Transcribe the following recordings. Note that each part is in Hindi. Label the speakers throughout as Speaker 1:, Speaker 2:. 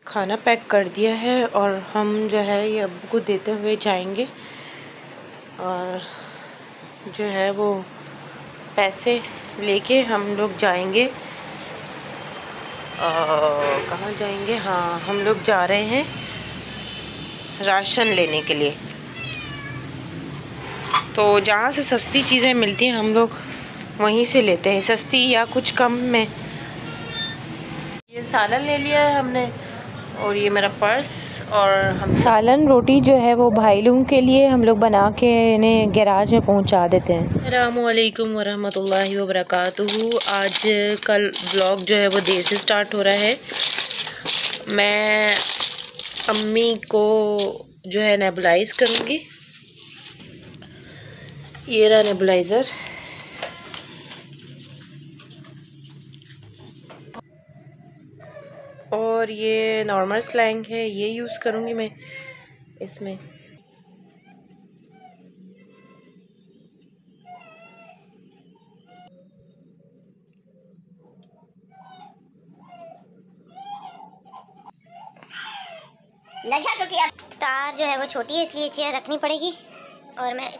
Speaker 1: खाना पैक कर दिया है और हम जो है ये अब्बू को देते हुए जाएंगे और जो है वो पैसे लेके हम लोग जाएंगे। कहाँ जाएंगे? हाँ, हम लोग जा रहे हैं राशन लेने के लिए। तो जहाँ से सस्ती चीज़ें मिलती हैं हम लोग वहीं से लेते हैं, सस्ती या कुछ कम में। ये सालन ले लिया है हमने और ये मेरा पर्स, और हम सालन रोटी जो है वो भाई लोगों के लिए हम लोग बना के इन्हें गैराज में पहुंचा देते हैं। अस्सलामुअलैकुम वरहमतुल्लाहि वबरकातुहू। आज कल ब्लॉग जो है वो देर से स्टार्ट हो रहा है। मैं अम्मी को जो है नेबुलाइज़ करूँगी। ये रहा नेबुलाइज़र। और ये नॉर्मल स्लैंग है, ये यूज़ करूँगी मैं इसमें।
Speaker 2: नशा तो किया। तार जो है वो छोटी है इसलिए चेयर रखनी पड़ेगी। और मैं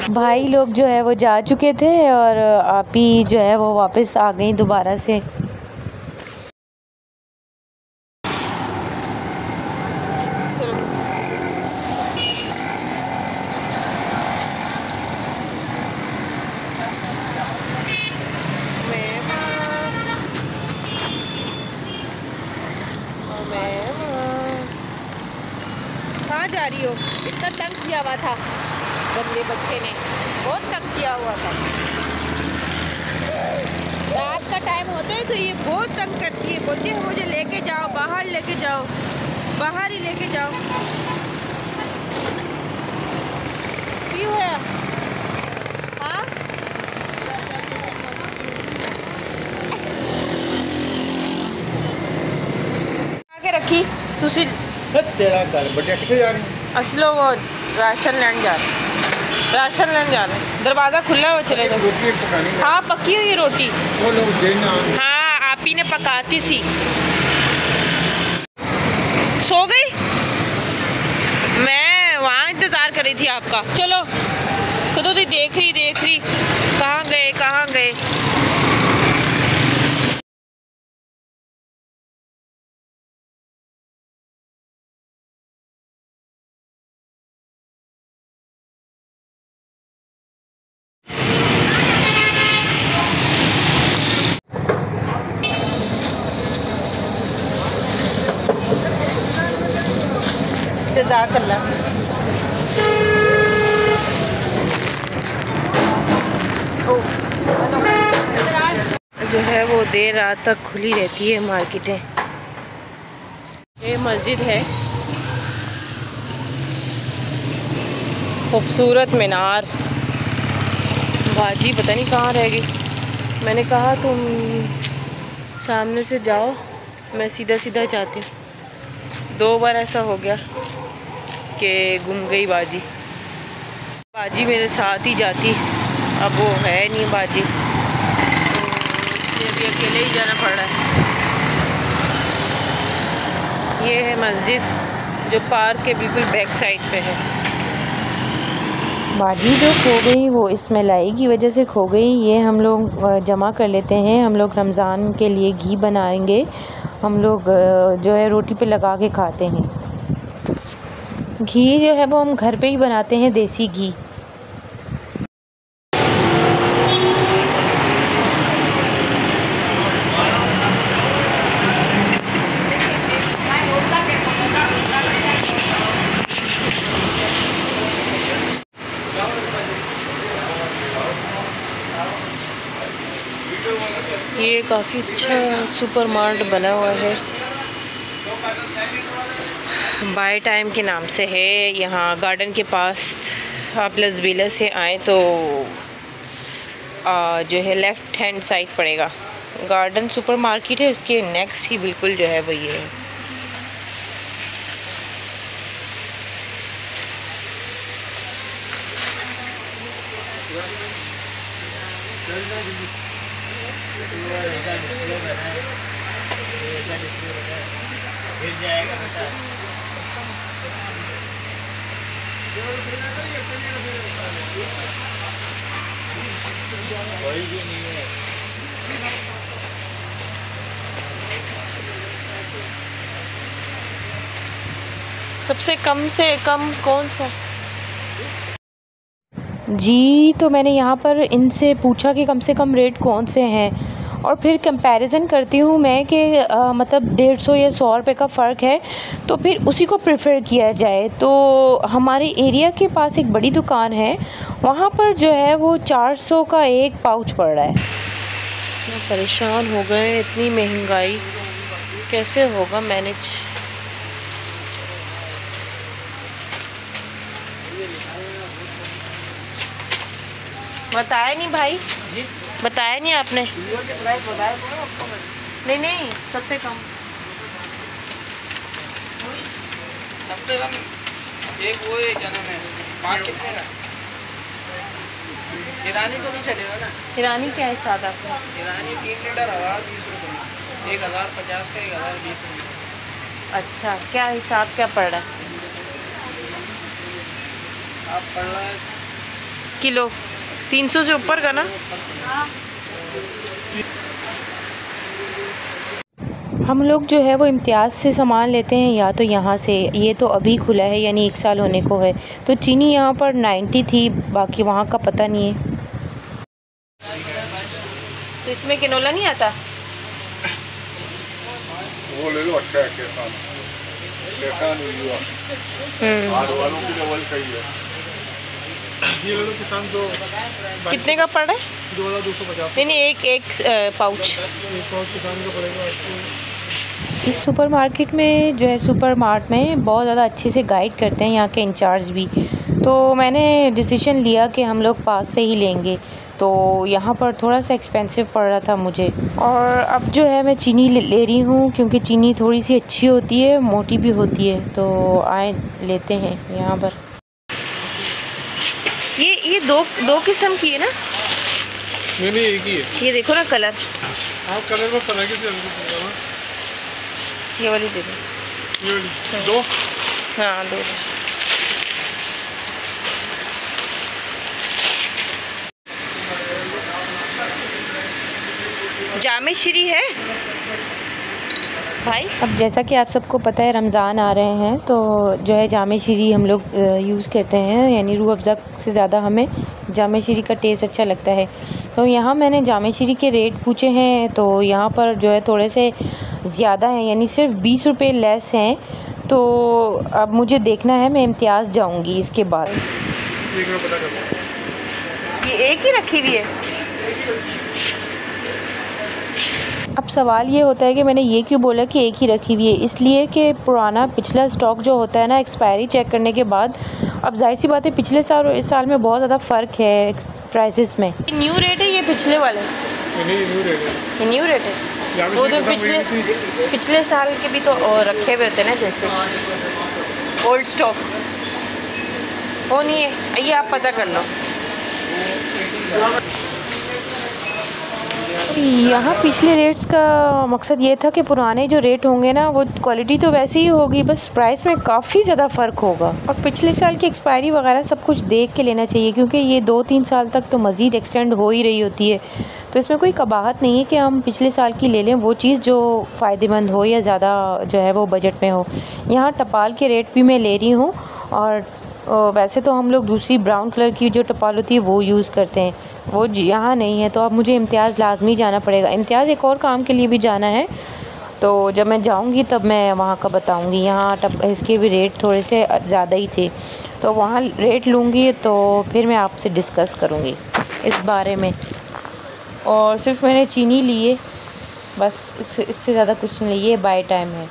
Speaker 1: भाई लोग जो है वो जा चुके थे और आप ही जो है वो वापस आ गई दोबारा से। कहाँ जा रही हो? इतना तंग किया हुआ था गंदे बच्चे ने, बहुत तंग किया हुआ था। रात का टाइम होता है तो ये बहुत तंग करती है, बोलती है मुझे लेके जाओ, बाहर लेके जाओ, बाहर ही लेके जाओ। क्यों है? हाँ, आगे रखी तुसी
Speaker 3: तेरा घर बटे किथे जा रहे हैं?
Speaker 1: असि लोग राशन लेने जा रहे हैं, राशन लेने जा रहे हैं। दरवाज़ा खुला है, वो चले जाओ।
Speaker 3: रोटी पकानी है।
Speaker 1: हाँ, पकी हुई रोटी।
Speaker 3: वो लोग देना।
Speaker 1: हाँ, आप ही ने पकाती सी। सो गई? मैं वहाँ इंतज़ार कर रही थी आपका। चलो, कदों दी देख रही कहाँ गए कहाँ गए। जज़ाकल्लाह। जो है वो देर रात तक खुली रहती है मार्केटें। ये मस्जिद है, खूबसूरत मीनार। बाजी पता नहीं कहाँ रह गई। मैंने कहा तुम सामने से जाओ, मैं सीधा सीधा जाती हूँ। 2 बार ऐसा हो गया कि गुम गई बाजी। बाजी मेरे साथ ही जाती, अब वो है नहीं बाजी, तो इसलिए अभी अकेले ही जाना पड़ रहा है। ये है मस्जिद जो पार्क के बिल्कुल बैक साइड पे है। बाजी जो खो गई वो इस मलाई की वजह से खो गई। ये हम लोग जमा कर लेते हैं। हम लोग रमज़ान के लिए घी बनाएंगे। हम लोग जो है रोटी पे लगा के खाते हैं। घी जो है वो हम घर पे ही बनाते हैं, देसी घी। ये काफ़ी अच्छा सुपर मार्ट बना हुआ है, बाय टाइम के नाम से है। यहाँ गार्डन के पास आप लसबीला से आएँ तो जो है लेफ़्ट हैंड साइड पड़ेगा। गार्डन सुपर मार्केट है, उसके नेक्स्ट ही बिल्कुल जो है वो ये है। सबसे कम से कम कौन सा जी? तो मैंने यहाँ पर इनसे पूछा कि कम से कम रेट कौन से हैं, और फिर कंपैरिजन करती हूँ मैं कि मतलब 150 या 100 रुपये का फ़र्क है, तो फिर उसी को प्रेफर किया जाए। तो हमारे एरिया के पास एक बड़ी दुकान है, वहाँ पर जो है वो 400 का एक पाउच पड़ रहा है। परेशान हो गए, इतनी महंगाई कैसे होगा मैनेज। बताया नहीं भाई जी? बताया नहीं आपने? नहीं सबसे कम
Speaker 4: एक वो है, क्या नाम है, पाँच कितने का? ईरानी तो नहीं चलेगा ना?
Speaker 1: ईरानी क्या हिसाब आपका?
Speaker 4: ईरानी 3 लीटर 1020 रुपये, 1050 का 1020 रुपये।
Speaker 1: अच्छा, क्या हिसाब क्या पड़ रहा है?
Speaker 4: आप पड़ रहा है
Speaker 1: किलो 300 से ऊपर का ना? हम लोग जो है वो इम्तियाज़ से सामान लेते हैं, या तो यहाँ से, ये तो अभी खुला है यानी 1 साल होने को है। तो चीनी यहाँ पर 90 थी, बाकी वहाँ का पता नहीं है। तो इसमें किनोला नहीं आता?
Speaker 3: वो ले लो, अच्छा है कैसा वालों के लेवल का ही है। ये ले लो किसान। तो
Speaker 1: कितने का पड़ रहा है?
Speaker 3: 2250।
Speaker 1: नहीं एक पाउच।
Speaker 3: एक पाउच किसान का पड़ेगा आपको।
Speaker 1: इस सुपरमार्केट में जो है, सुपरमार्ट में बहुत ज़्यादा अच्छे से गाइड करते हैं यहाँ के इंचार्ज भी। तो मैंने डिसीजन लिया कि हम लोग पास से ही लेंगे। तो यहाँ पर थोड़ा सा एक्सपेंसिव पड़ रहा था मुझे, और अब जो है मैं चीनी ले रही हूँ, क्योंकि चीनी थोड़ी सी अच्छी होती है, मोटी भी होती है। तो आए लेते हैं यहाँ पर। ये दो किस्म की है ना?
Speaker 3: नहीं एक ही है।
Speaker 1: ये देखो ना कलर।
Speaker 3: हाँ, कलर में फर्क है।
Speaker 1: ये वाली दे दो।
Speaker 3: ये वाली 2?
Speaker 1: हाँ 2। जामे श्री है भाई। अब जैसा कि आप सबको पता है, रमज़ान आ रहे हैं, तो जो है जामे श्री हम लोग यूज़ करते हैं, यानी रूह अफ़ज़ा से ज़्यादा हमें जामे श्री का टेस्ट अच्छा लगता है। तो यहाँ मैंने जामे श्री के रेट पूछे हैं, तो यहाँ पर जो है थोड़े से ज़्यादा हैं, यानी सिर्फ 20 रुपये लेस हैं। तो अब मुझे देखना है, मैं इम्तियाज़ जाऊँगी इसके बाद। ये एक ही रखी हुई है। अब सवाल ये होता है कि मैंने ये क्यों बोला कि एक ही रखी हुई है? इसलिए कि पुराना पिछला स्टॉक जो होता है ना, एक्सपायरी चेक करने के बाद, अब जाहिर सी बात है पिछले साल और इस साल में बहुत ज़्यादा फ़र्क है प्राइसेस में। न्यू रेट है ये पिछले वाले? ये न्यू रेट है। वो तो पिछले साल के भी तो रखे हुए होते हैं ना, जैसे ओल्ड स्टॉक। वो नहीं है, ये आप पता कर लो। यहाँ पिछले रेट्स का मकसद ये था कि पुराने जो रेट होंगे ना, वो क्वालिटी तो वैसी ही होगी, बस प्राइस में काफ़ी ज़्यादा फ़र्क होगा। और पिछले साल की एक्सपायरी वगैरह सब कुछ देख के लेना चाहिए, क्योंकि ये 2-3 साल तक तो मज़ीद एक्सटेंड हो ही रही होती है। तो इसमें कोई कबाहत नहीं है कि हम पिछले साल की ले लें, वो चीज़ जो फ़ायदेमंद हो या ज़्यादा जो है वो बजट में हो। यहाँ टपाल के रेट भी मैं ले रही हूँ, और वैसे तो हम लोग दूसरी ब्राउन कलर की जो टपाल होती है वो यूज़ करते हैं, वो यहाँ नहीं है। तो अब मुझे इम्तियाज़ लाजमी जाना पड़ेगा। इम्तियाज़ एक और काम के लिए भी जाना है, तो जब मैं जाऊँगी तब मैं वहाँ का बताऊँगी। यहाँ इसके भी रेट थोड़े से ज़्यादा ही थे, तो वहाँ रेट लूँगी तो फिर मैं आपसे डिस्कस करूँगी इस बारे में। और सिर्फ मैंने चीनी ली है बस, इससे ज़्यादा कुछ नहीं लिए। बाय टाइम है।